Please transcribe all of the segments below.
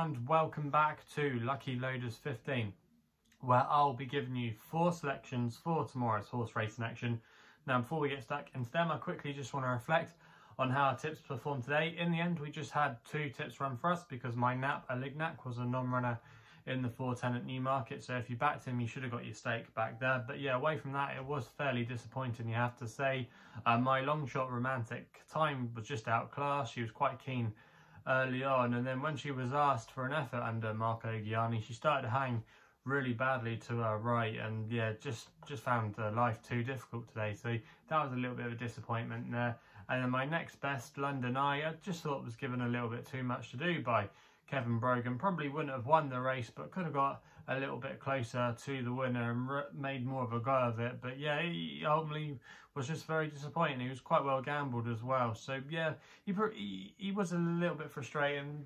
and welcome back to Lucky Loaders 15, where I'll be giving you 4 selections for tomorrow's horse racing action. Now, before we get stuck into them, I quickly just want to reflect on how our tips performed today. In the end, we just had 2 tips run for us because my Nap, Alignac, was a non-runner in the 410 at Newmarket, so if you backed him, you should have got your stake back there. But yeah, away from that, it was fairly disappointing, you have to say. My Longshot Romantic time was just outclassed. She was quite keen early on, and then when she was asked for an effort under Marco Gianni, she started to hang really badly to her right, and yeah, just found life too difficult today. So that was a little bit of a disappointment there. And then my next best, London Eye, I just thought was given a little bit too much to do by Kevin Brogan. Probably wouldn't have won the race, but could have got a little bit closer to the winner and made more of a go of it. But yeah, he ultimately was just very disappointing. He was quite well gambled as well. So yeah, he was a little bit frustrating.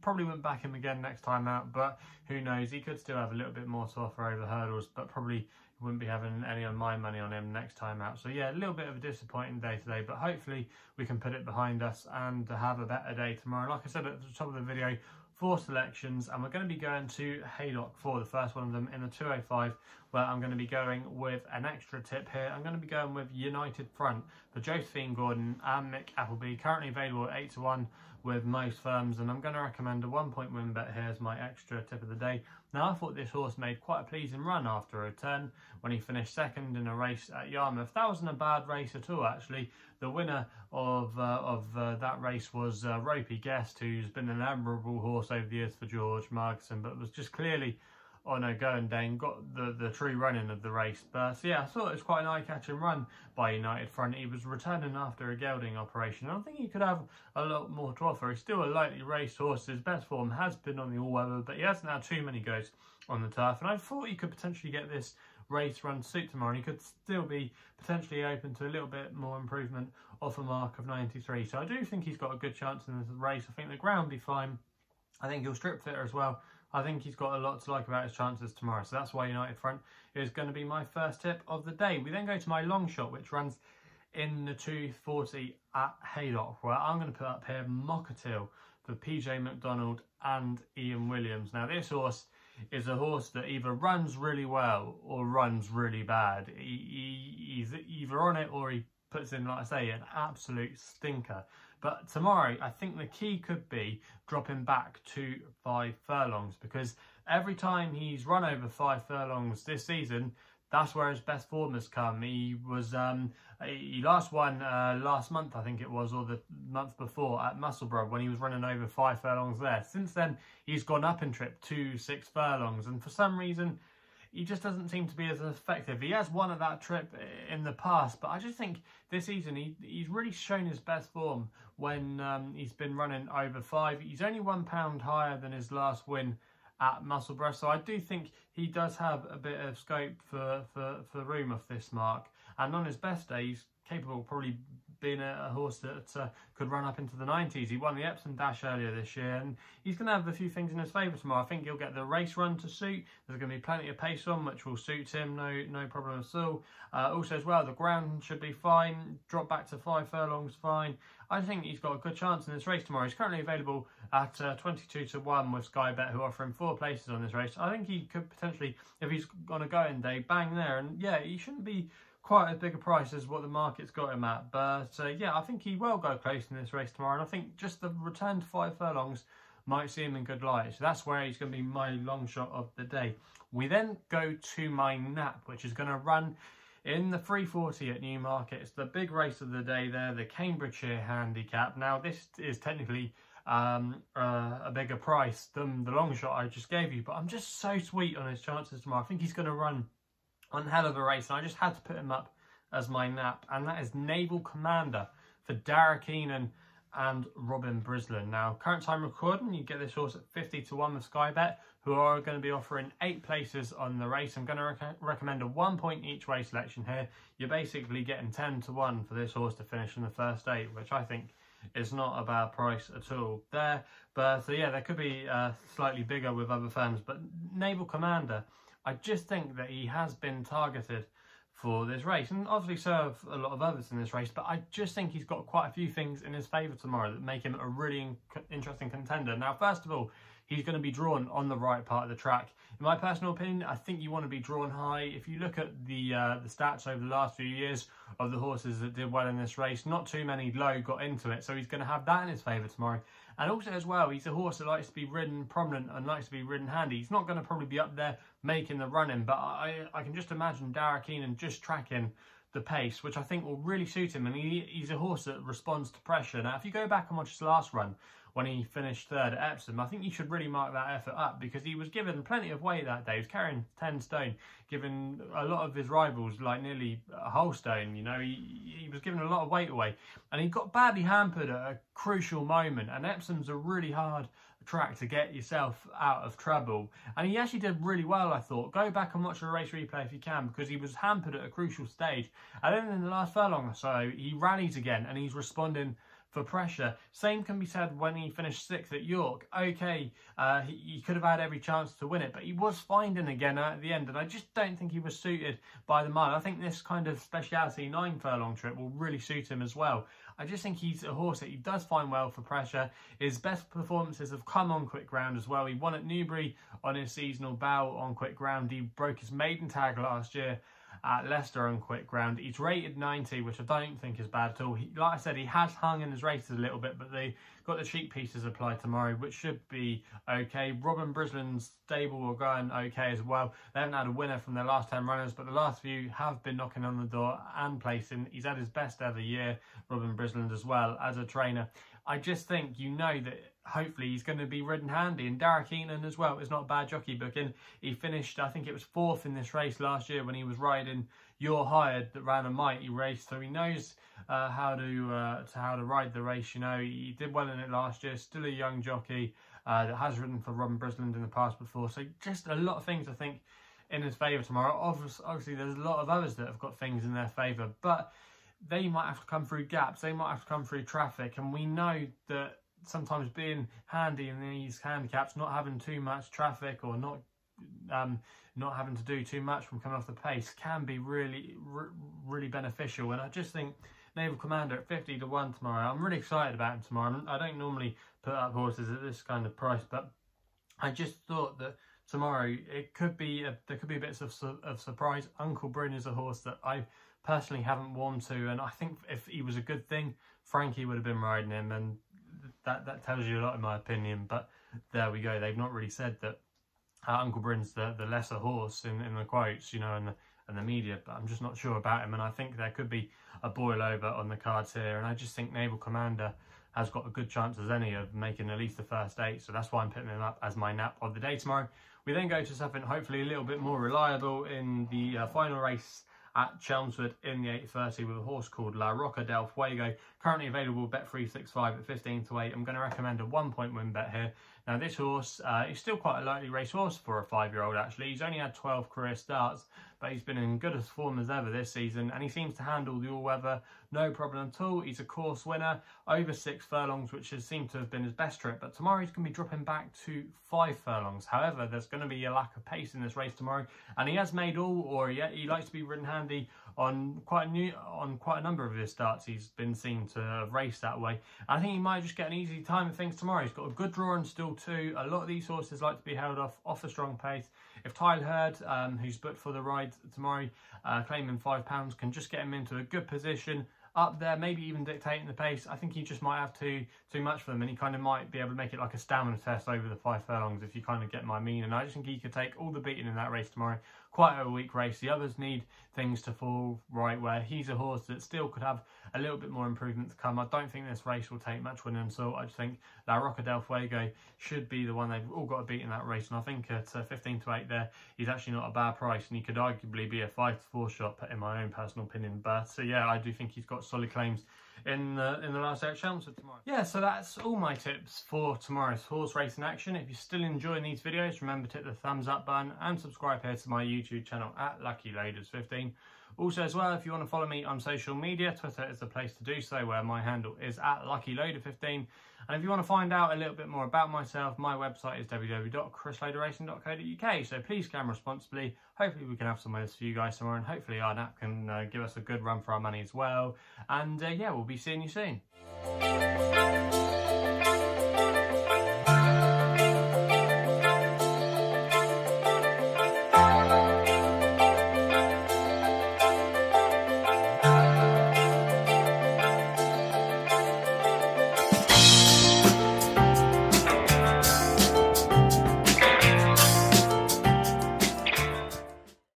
Probably wouldn't back him again next time out, but who knows? He could still have a little bit more to offer over hurdles, but probably wouldn't be having any of my money on him next time out. So yeah, a little bit of a disappointing day today, but hopefully we can put it behind us and have a better day tomorrow. Like I said at the top of the video, 4 selections, and we're going to be going to Haydock for the first one of them in the 205, where I'm going to be going with an extra tip here. I'm going to be going with United Front for Josephine Gordon and Mick Appleby, currently available at 8-1 with most firms, and I'm going to recommend a 1-point win bet here as my extra tip of the day. Now, I thought this horse made quite a pleasing run after a turn when he finished second in a race at Yarmouth. That wasn't a bad race at all, actually. The winner of that race was Ropey Guest, who's been an admirable horse over the years for George Markson, but was just clearly on a going day and got the true running of the race. But so yeah, I thought it was quite an eye-catching run by United Front. He was returning after a gelding operation. I think he could have a lot more to offer. He's still a lightly raced horse. His best form has been on the all-weather, but he hasn't had too many goes on the turf. And I thought he could potentially get this race run suit tomorrow, and he could still be potentially open to a little bit more improvement off a mark of 93. So I do think he's got a good chance in this race. I think the ground will be fine. I think he'll strip fitter as well. I think he's got a lot to like about his chances tomorrow. So that's why United Front is going to be my first tip of the day. We then go to my long shot, which runs in the 240 at Haydock, where I'm going to put up here Mokaatil for PJ McDonald and Ian Williams. Now, this horse is a horse that either runs really well or runs really bad. He's either on it or he puts in, like I say, an absolute stinker. But tomorrow, I think the key could be dropping back to 5 furlongs, because every time he's run over 5 furlongs this season, that's where his best form has come. He was he last won last month, I think it was, or the month before at Musselburgh when he was running over 5 furlongs there. Since then, he's gone up in trip to 6 furlongs, and for some reason, he just doesn't seem to be as effective. He has won at that trip in the past, but I just think this season he's really shown his best form when he's been running over 5. He's only £1 higher than his last win at Musselburgh, so I do think he does have a bit of scope for room off this mark. And on his best day, he's capable of probably being a horse that could run up into the 90s. He won the Epsom Dash earlier this year, and he's going to have a few things in his favour tomorrow. I think he'll get the race run to suit. There's going to be plenty of pace on, which will suit him, no problem at all. Also as well, the ground should be fine. Drop back to 5 furlongs, fine. I think he's got a good chance in this race tomorrow. He's currently available at 22-1 with SkyBet, who offer him 4 places on this race. I think he could potentially, if he's on a going day, bang there. And yeah, he shouldn't be quite as big a price as what the market's got him at. But yeah, I think he will go close in this race tomorrow. And I think just the return to 5 furlongs might see him in good light. So that's where he's going to be my long shot of the day. We then go to my Nap, which is going to run in the 340 at Newmarket. It's the big race of the day there, the Cambridgeshire Handicap. Now, this is technically a bigger price than the long shot I just gave you, but I'm just so sweet on his chances tomorrow. I think he's going to run one hell of a race, and I just had to put him up as my Nap, and that is Naval Commander for Dara Keenan and Robin Brislin. Now, current time recording, you get this horse at 50-1 with SkyBet, who are going to be offering 8 places on the race. I'm going to recommend a 1 point each way selection here. You're basically getting 10-1 for this horse to finish in the first 8, which I think is not a bad price at all there. But so yeah, there could be slightly bigger with other firms, but Naval Commander, I just think that he has been targeted for this race, and obviously so have a lot of others in this race, but I just think he's got quite a few things in his favour tomorrow that make him a really interesting contender. Now, first of all, he's going to be drawn on the right part of the track. In my personal opinion, I think you want to be drawn high. If you look at the stats over the last few years of the horses that did well in this race, not too many low got into it, so he's going to have that in his favour tomorrow. And also as well, he's a horse that likes to be ridden prominent and likes to be ridden handy. He's not going to probably be up there making the running, but I can just imagine Darragh Keenan just tracking the pace, which I think will really suit him. And he's a horse that responds to pressure. Now, if you go back and watch his last run, when he finished third at Epsom, I think you should really mark that effort up, because he was given plenty of weight that day. He was carrying 10 stone, giving a lot of his rivals like nearly a whole stone. You know, he was giving a lot of weight away, and he got badly hampered at a crucial moment. And Epsom's a really hard track to get yourself out of trouble, and he actually did really well, I thought. Go back and watch a race replay if you can, because he was hampered at a crucial stage, and then in the last furlong or so he rallies again and he's responding for pressure. Same can be said when he finished 6th at York. Okay, he could have had every chance to win it, but he was finding again at the end, and I just don't think he was suited by the mile. I think this kind of speciality 9 furlong trip will really suit him as well. I just think he's a horse that he does find well for pressure. His best performances have come on quick ground as well. He won at Newbury on his seasonal bout on quick ground. He broke his maiden tag last year at Leicester on quick ground. He's rated 90, which I don't think is bad at all. Like I said, he has hung in his races a little bit, but they got the cheek pieces applied tomorrow, which should be okay. Robin Brisland's stable are going okay as well. They haven't had a winner from their last 10 runners, but the last few have been knocking on the door and placing. He's had his best ever year, Robin Brisland, as well as a trainer. I just think you know that hopefully he's going to be ridden handy. And Darragh Keenan as well is not a bad jockey booking. He finished, I think it was 4th in this race last year when he was riding You're Hired that ran a mighty race, so he knows how to ride the race. You know, he did well in it last year. Still a young jockey that has ridden for Robin Brisland in the past before. So just a lot of things I think in his favour tomorrow. Obviously there's a lot of others that have got things in their favour, but they might have to come through gaps. They might have to come through traffic, and we know that sometimes being handy in these handicaps, not having too much traffic or not having to do too much from coming off the pace, can be really beneficial. And I just think Naval Commander at 50 to 1 tomorrow, I'm really excited about him tomorrow. I don't normally put up horses at this kind of price, but I just thought that tomorrow there could be bits of surprise. Uncle Bryn is a horse that I personally haven't warmed to, and I think if he was a good thing, Frankie would have been riding him, and that tells you a lot in my opinion. But there we go. They've not really said that Uncle Bryn's the lesser horse in the quotes, you know, and the media, but I'm just not sure about him, and I think there could be a boil over on the cards here, and I just think Naval Commander has got a good chance as any of making at least the first 8, so that's why I'm putting him up as my nap of the day tomorrow. We then go to something hopefully a little bit more reliable in the final race at Chelmsford in the 8:30 with a horse called Roca del Fuego, currently available Bet365 at 15 to 8. I'm going to recommend a 1-point win bet here. Now this horse is still quite a lightly raced horse for a 5-year-old actually. He's only had 12 career starts, but he's been in good as form as ever this season, and he seems to handle the all-weather no problem at all. He's a course winner, over 6 furlongs, which has seemed to have been his best trip, but tomorrow he's going to be dropping back to 5 furlongs. However, there's going to be a lack of pace in this race tomorrow, and he has made all, or he likes to be ridden handy on quite a number of his starts. He's been seen to race that way. I think he might just get an easy time of things tomorrow. He's got a good draw and still 2. A lot of these horses like to be held off a strong pace. If Tyler Hurd, who's booked for the ride tomorrow, claiming £5, can just get him into a good position up there, maybe even dictating the pace, I think he just might have too much for them, and he kind of might be able to make it like a stamina test over the 5 furlongs, if you kind of get my meaning. I just think he could take all the beating in that race tomorrow. Quite a weak race. The others need things to fall right, where he's a horse that still could have a little bit more improvement to come. I don't think this race will take much winning, so I just think La Roca del Fuego should be the one they've all got to beat in that race. And I think at 15 to 8 there, he's actually not a bad price, and he could arguably be a 5 to 4 shot in my own personal opinion. But so yeah, I do think he's got solid claims in the last day at Chelmsford tomorrow. Yeah, so that's all my tips for tomorrow's horse racing action. If you're still enjoying these videos, remember to hit the thumbs up button and subscribe here to my YouTube channel at Lucky Loaders 15. Also as well, if you want to follow me on social media, Twitter is the place to do so, where my handle is @LuckyLoader15. And if you want to find out a little bit more about myself, my website is www.chrisloaderracing.co.uk. So please cam responsibly. Hopefully we can have some winners for you guys somewhere, and hopefully our app can give us a good run for our money as well. And yeah, we'll be seeing you soon.